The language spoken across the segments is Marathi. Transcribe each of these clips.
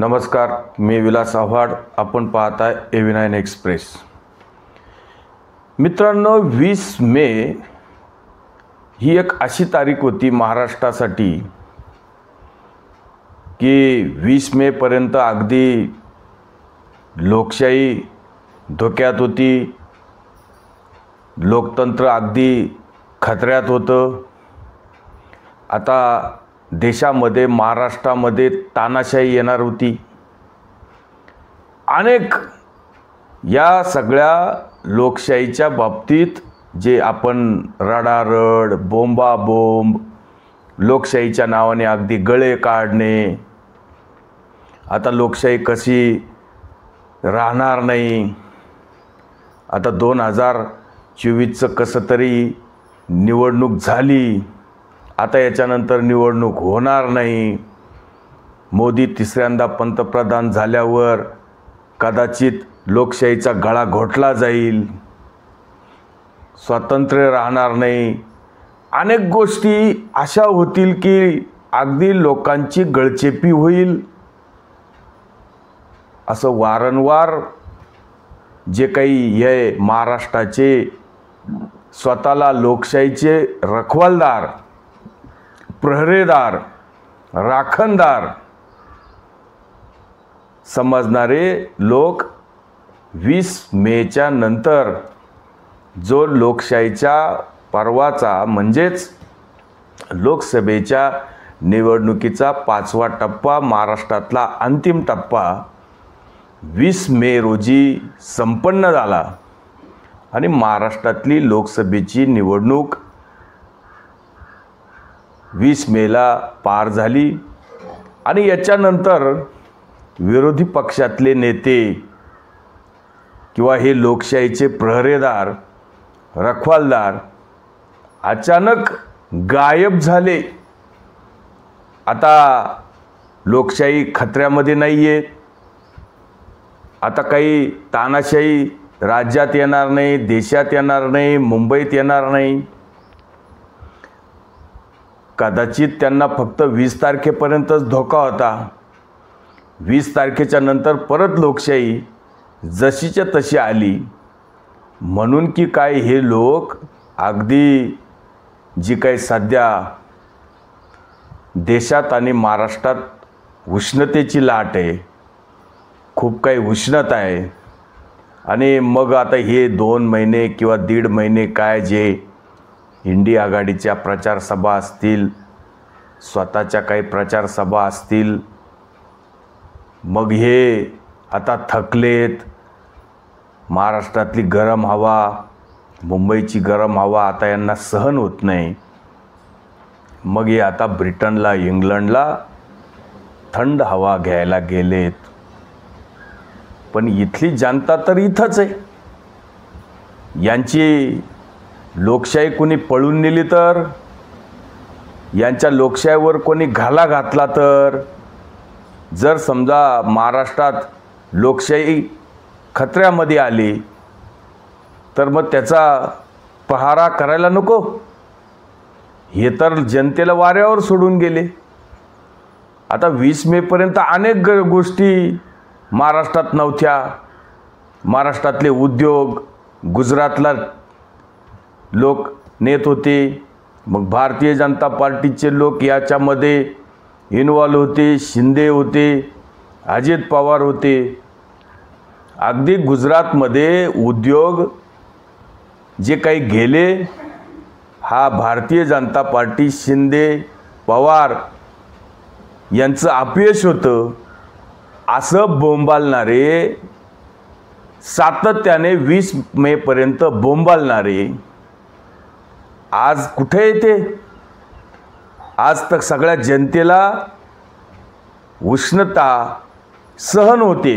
नमस्कार, मी विलास आव्हाड. आपण पाहताय A9 एक्सप्रेस. मित्रांनो, 20 मे ही एक अशी तारीख होती महाराष्ट्रासाठी की 20 मे पर्यंत अगदी लोकशाही धोक्यात होती, लोकतंत्र अगदी खतऱ्यात होतं. आता देशामध्ये, महाराष्ट्रामध्ये तानाशाही येणार होती. अनेक या सगळ्या लोकशाहीच्या बाबतीत जे आपण रडारड, बोंबाबोंब, लोकशाहीच्या नावाने अगदी गळे काढणे, आता लोकशाही कशी राहणार नाही, आता 2024चं कसं तरी निवडणूक झाली, आता याच्यानंतर निवडणूक होणार नाही, मोदी तिसऱ्यांदा पंतप्रधान झाल्यावर कदाचित लोकशाहीचा गळा घोटला जाईल, स्वातंत्र्य राहणार नाही. अनेक गोष्टी अशा होतील की अगदी लोकांची गळचेपी होईल. असं वारंवार जे काही हे महाराष्ट्राचे स्वतःला लोकशाहीचे रखवालदार, प्रहरेदार, राखणदार समजणारे लोक 20 मेच्या नंतर जो लोकशाहीच्या पर्वाचा म्हणजेच लोकसभेच्या निवडणुकीचा 5वा टप्पा, महाराष्ट्रातला अंतिम टप्पा 20 मे रोजी संपन्न झाला आणि महाराष्ट्रातली लोकसभेची निवडणूक 20 मेला पार झाली. आणि याच्यानंतर विरोधी पक्षातले नेते किंवा हे लोकशाहीचे प्रहरेदार, रखवालदार अचानक गायब झाले. आता लोकशाही खतऱ्यामध्ये नाही आहे. आता काही तानाशाही राज्यात येणार नाही, देशात येणार नाही, मुंबईत येणार नाही. कदाचित त्यांना फक्त 20 तारखेपर्यंतच धोका होता. 20 तारखेच्या नंतर परत लोकशाही जशीच्या तशी आली. म्हणून की काय हे लोक अगदी जी काही सध्या देशात आणि महाराष्ट्रात उष्णतेची लाट आहे, खूप काही उष्णता आहे. आणि मग आता हे 2 महिने किंवा 1.5 महिने काय जे इंडिया आघाडीच्या प्रचारसभा असतील, स्वतःच्या काही प्रचारसभा असतील, मग हे आता थकलेत. महाराष्ट्रातली गरम हवा, मुंबईची गरम हवा आता यांना सहन होत नाही. मग हे आता ब्रिटनला, इंग्लंडला थंड हवा घ्यायला गेलेत. पण इथली जनता तर इथंच आहे. यांची लोकशाही कोणी पळून नेली तर, यांच्या लोकशाहीवर कोणी घाला घातला तर, जर समजा महाराष्ट्रात लोकशाही खतऱ्यामध्ये आली तर मग त्याचा पहारा करायला नको. हे तर जनतेला वाऱ्यावर सोडून गेले. आता 20 मेपर्यंत अनेक गोष्टी महाराष्ट्रात नव्हत्या. महाराष्ट्रातले उद्योग गुजरातला लोक नेत होते. मग भारतीय जनता पार्टीचे लोक याच्यामध्ये इन्व्हॉल्व होते. शिंदे होते, अजित पवार होते. अगदी गुजरातमध्ये उद्योग जे काही गेले, हा भारतीय जनता पार्टी, शिंदे, पवार यांचं अपयश होतं असं बोंबालणारे, सातत्याने 20 मेपर्यंत बोंबालणारे आज कुठे येते? आज तर सगळ्या जनतेला उष्णता सहन होते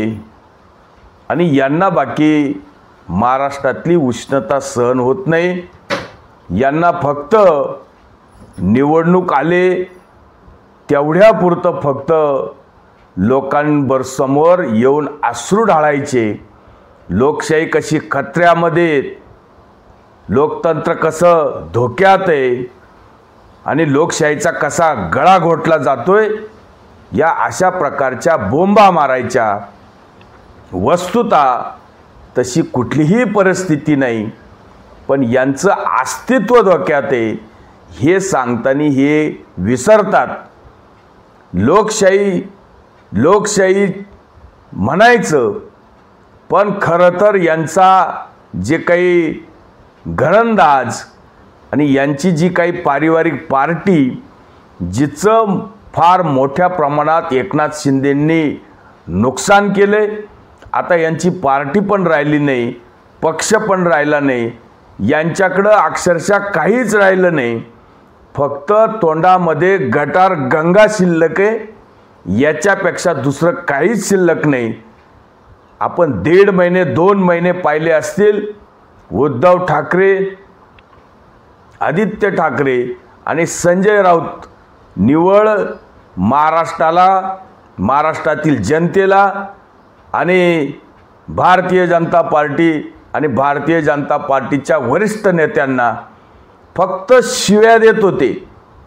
आणि यांना बाकी महाराष्ट्रातली उष्णता सहन होत नाही. यांना फक्त निवडणूक आले तेवढ्यापुरतं फक्त लोकांवर समोर येऊन अश्रू ढाळायचे. लोकशाही कशी खतऱ्यामध्ये, लोकतंत्र कसं धोक्यात आहे आणि लोकशाहीचा कसा गळा घोटला जातोय या अशा प्रकारच्या बोंबा मारायच्या. वस्तुतः तशी कुठलीही परिस्थिती नाही, पण यांचं अस्तित्व धोक्यात आहे हे सांगताना हे विसरतात. लोकशाही लोकशाही म्हणायचं, पण खरं तर यांचा जे काही घरंदाज आणि यांची जी काही पारिवारिक पार्टी, जिचं फार मोठ्या प्रमाणात एकनाथ शिंदेंनी नुकसान केले. आता यांची पार्टी पण राहिली नाही, पक्ष पण राहिला नाही, यांच्याकडं अक्षरशः काहीच राहिलं नाही. फक्त तोंडामध्ये गटार गंगा शिल्लक आहे, याच्यापेक्षा दुसरं काहीच शिल्लक नाही. आपण 1.5 महिने 2 महिने पाहिले असतील, उद्धव ठाकरे, आदित्य ठाकरे आणि संजय राऊत निव्वळ महाराष्ट्रातील जनतेला आणि भारतीय जनता पार्टी आणि भारतीय जनता पार्टीच्या वरिष्ठ नेत्यांना फक्त शिव्या देत होते,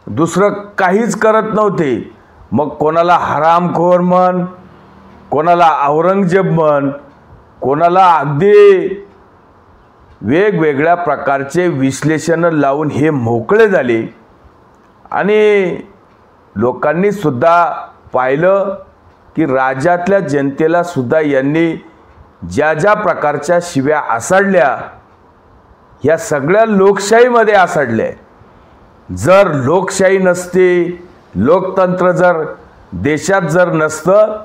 दुसरं काहीच करत नव्हते. मग कोणाला हरामखोर म्हण, कोणाला औरंगजेब म्हण, कोणाला अगदी वेगवेगळ्या प्रकारचे विश्लेषणं लावून हे मोकळे झाले. आणि लोकांनी सुद्धा पाहिलं की राज्यातल्या जनतेला सुद्धा यांनी ज्या ज्या प्रकारच्या शिव्या आसाडल्या, ह्या सगळ्या लोकशाहीमध्ये आसाडल्या. जर लोकशाही नसते, लोकतंत्र जर देशात जर नसतं,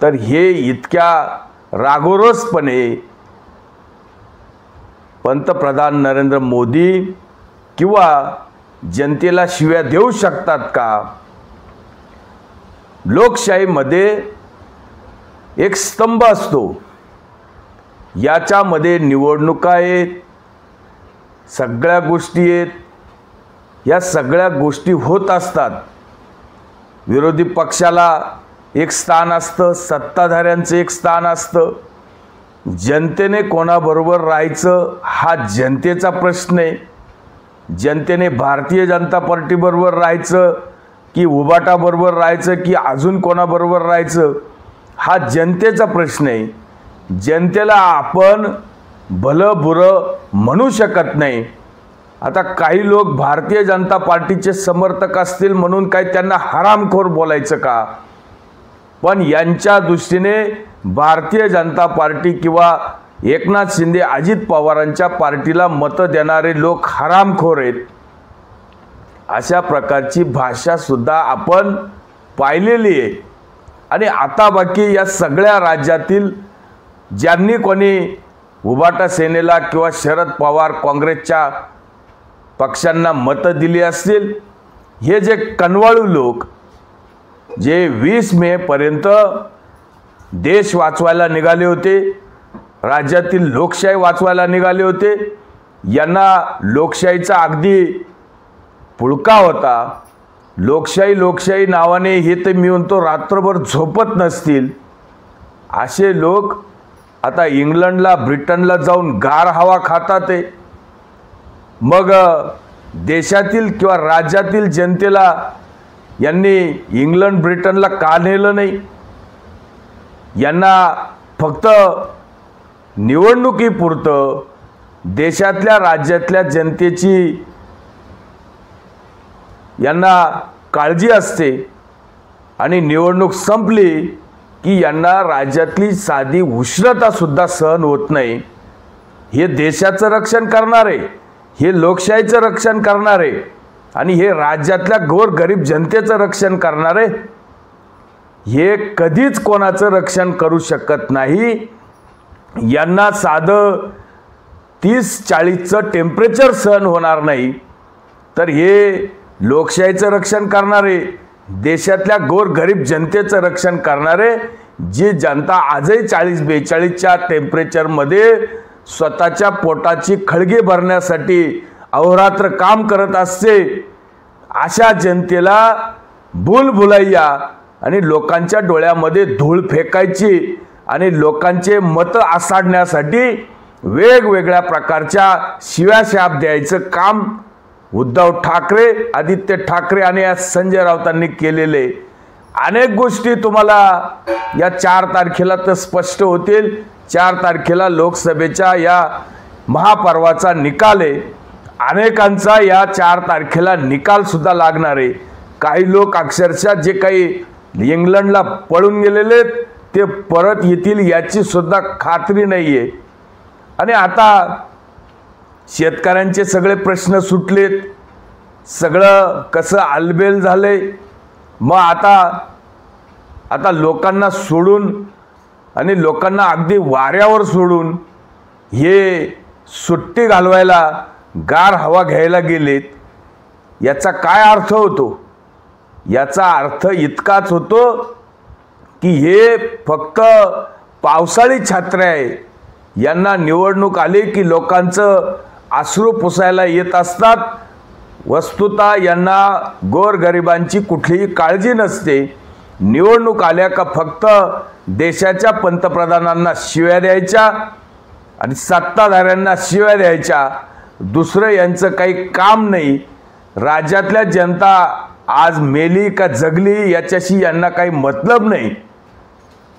तर हे इतक्या रागोरोसपणे पंतप्रधान नरेंद्र मोदी किंवा जनतेला शिव्या देऊ शकतात का? लोकशाहीमध्ये एक स्तंभ असतो, याच्यामध्ये निवडणुका आहेत, सगळ्या गोष्टी आहेत, या सगळ्या गोष्टी होत असतात. विरोधी पक्षाला एक स्थान असतं, सत्ताधाऱ्यांचं एक स्थान असतं. जनतेने कोणाबरोबर राहायचं हा जनतेचा प्रश्न आहे. जनतेने भारतीय जनता पार्टीबरोबर राहायचं की उबाटाबरोबर राहायचं की अजून कोणाबरोबर राहायचं हा जनतेचा प्रश्न आहे. जनतेला आपण भलं बुरं म्हणू शकत नाही. आता काही लोक भारतीय जनता पार्टीचे समर्थक असतील म्हणून काय त्यांना हरामखोर बोलायचं का? पण यांच्या दृष्टीने भारतीय जनता पार्टी किंवा एकनाथ शिंदे, अजित पवारांच्या पार्टीला मतं देणारे लोक हरामखोर आहेत. अशा प्रकारची भाषा सुद्धा आपण पाहिलेली आहे. आणि आता बाकी या सगळ्या राज्यातील ज्यांनी कोणी उबाटा सेनेला किंवा शरद पवार काँग्रेसच्या पक्षांना मतं दिली असतील, हे जे कनवाळू लोक जे 20 मे पर्यंत देश वाचवायला निघाले होते, राज्यातील लोकशाही वाचवायला निघाले होते, यांना लोकशाहीचा अगदी पुळका होता. लोकशाही नावाने हे तर मी म्हणतो रात्रभर झोपत नसतील. असे लोक आता इंग्लंडला, ब्रिटनला जाऊन गार हवा खातात आहे. मग देशातील किंवा राज्यातील जनतेला यांनी इंग्लंड, ब्रिटनला का नेलं नाही? यांना फक्त निवडणुकीपुरतं देशातल्या, राज्यातल्या जनतेची यांना काळजी असते आणि निवडणूक संपली की यांना राज्यातली साधी उष्णता सुद्धा सहन होत नाही. हे देशाचं रक्षण करणारे, हे लोकशाहीचं रक्षण करणारे आणि हे राज्यातल्या गोरगरीब जनतेचं रक्षण करणारे, हे कधीच कोणाचं रक्षण करू शकत नाही. यांना साधं 30-40चं टेम्परेचर सहन होणार नाही, तर हे लोकशाहीचं रक्षण करणारे, देशातल्या गोरगरीब जनतेचं रक्षण करणारे, जी जनता आजही 40-42च्या टेम्परेचरमध्ये स्वतःच्या पोटाची खळगी भरण्यासाठी अहोरात्र काम करत असते, अशा जनतेला भूलभुलैया आणि लोकांच्या डोळ्यामध्ये धूळ फेकायची आणि लोकांचे मतं आसाडण्यासाठी वेगवेगळ्या प्रकारच्या शिव्याशाप द्यायचं काम उद्धव ठाकरे, आदित्य ठाकरे आणि संजय राऊतांनी केलेले. अनेक गोष्टी तुम्हाला या 4 तारखेला तर स्पष्ट होतील। 4 तारखेला लोकसभेच्या या महापर्वाचा निकाल आहे। अनेकांचा या 4 तारखेला निकाल सुद्धा लागणार आहे। काही लोक अक्षरशः जे काही इंग्लंडला पळून गेलेले ते परत येतील याची सुद्धा खात्री नाही आहे। आणि आता शेतकऱ्यांचे सगळे प्रश्न सुटलेत, सगळं कसं आलबेल झाले। मग आता लोकांना सोडून आणि लोकांना अगदी वाऱ्यावर सोडून हे सुट्टी घालवायला गार हवा घ्यायला गेलेत। याचा काय अर्थ होतो? याचा अर्थ इतकाच होतो की हे फक्त पावसाळी छात्रे आहे। यांना निवडणूक आली की लोकांचं अश्रू पुसायला येत असतात। वस्तुतः यांना गोरगरिबांची कुठलीही काळजी नसते। निवडणूक आल्या का फक्त देशाच्या पंतप्रधानांना शिव्या द्यायच्या आणि सत्ताधाऱ्यांना शिव्या द्यायच्या, दुसरं यांचं काही काम नाही। राज्यातल्या जनता आज मेली का जगली याच्याशी यांना काही मतलब नाही।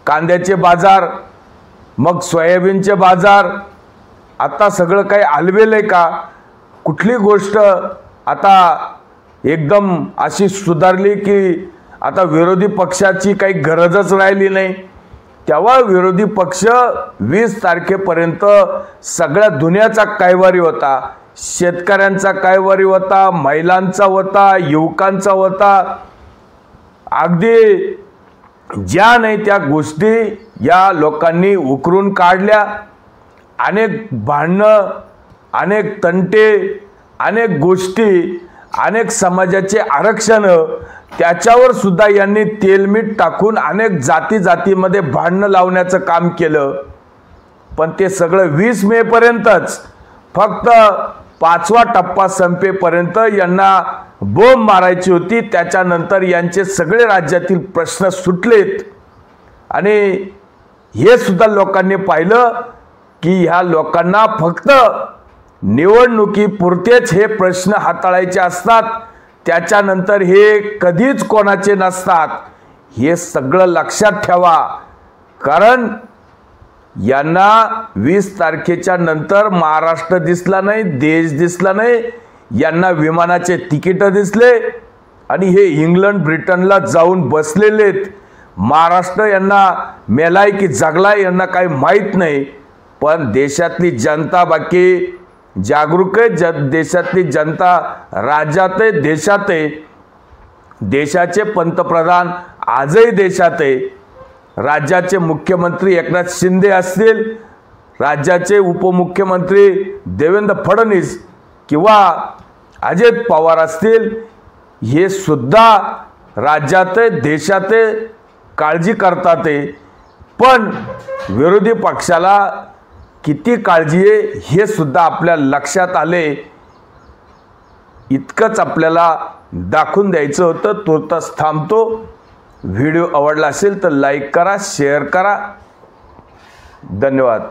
कांद्याचे बाजार, मग सोयाबीनचे बाजार, आता सगळं काही आलबेल आहे का? कुठली गोष्ट आता एकदम अशी सुधारली की आता विरोधी पक्षाची काही गरजच राहिली नाही? तेव्हा विरोधी पक्ष 20 तारखेपर्यंत सगळ्या दुनियाचा कायवारी होता। शेतकऱ्यांचा कायवारी होता, महिलांचा होता, युवकांचा होता। अगदी ज्या नाही त्या गोष्टी या लोकांनी उकरून काढल्या। अनेक भांडणं, अनेक तंटे, अनेक गोष्टी, अनेक समाजाचे आरक्षण, त्याच्यावर सुद्धा यांनी तेलमीठ टाकून अनेक जातीमध्ये भांडणं लावण्याचं काम केलं। पण ते सगळं 20 मे पर्यंतच, फक्त 5वा टप्पा संपेपर्यंत यांना बोंब मारायची होती। त्याच्यानंतर यांचे सगळे राज्यातील प्रश्न सुटलेत। आणि हे सुद्धा लोकांनी पाहिलं की ह्या लोकांना फक्त निवडणुकीपुरतेच हे प्रश्न हाताळायचे असतात, त्याच्यानंतर हे कधीच कोणाचे नसतात। हे सगळं लक्षात ठेवा, कारण यांना 20 तारखेच्या नंतर महाराष्ट्र दिसला नाही, देश दिसला नाही। यांना विमानाचे तिकीट दिसले आणि हे इंग्लंड ब्रिटनला जाऊन बसलेलेत। महाराष्ट्र यांना मेलाय की जगलाय यांना काही माहीत नाही। पण देशातली जनता बाकी जागरूक आहे। देशातली जनता राज्यात आहे, देशात आहे। देशाचे पंतप्रधान आजही देशात आहे। राज्याचे मुख्यमंत्री एकनाथ शिंदे असतील, राज्याचे उपमुख्यमंत्री देवेंद्र फडणवीस किंवा अजित पवार असतील, हे सुद्धा राज्यात आहे, देशात आहे, काळजी करतात आहे। पण विरोधी पक्षाला किती काळजी आहे हे सुद्धा आपल्या लक्षात आले। इतकंच आपल्याला दाखवून द्यायचं होतं। तुर्तास थांबतो। व्हिडिओ आवडला असेल तर लाईक करा, शेअर करा। धन्यवाद।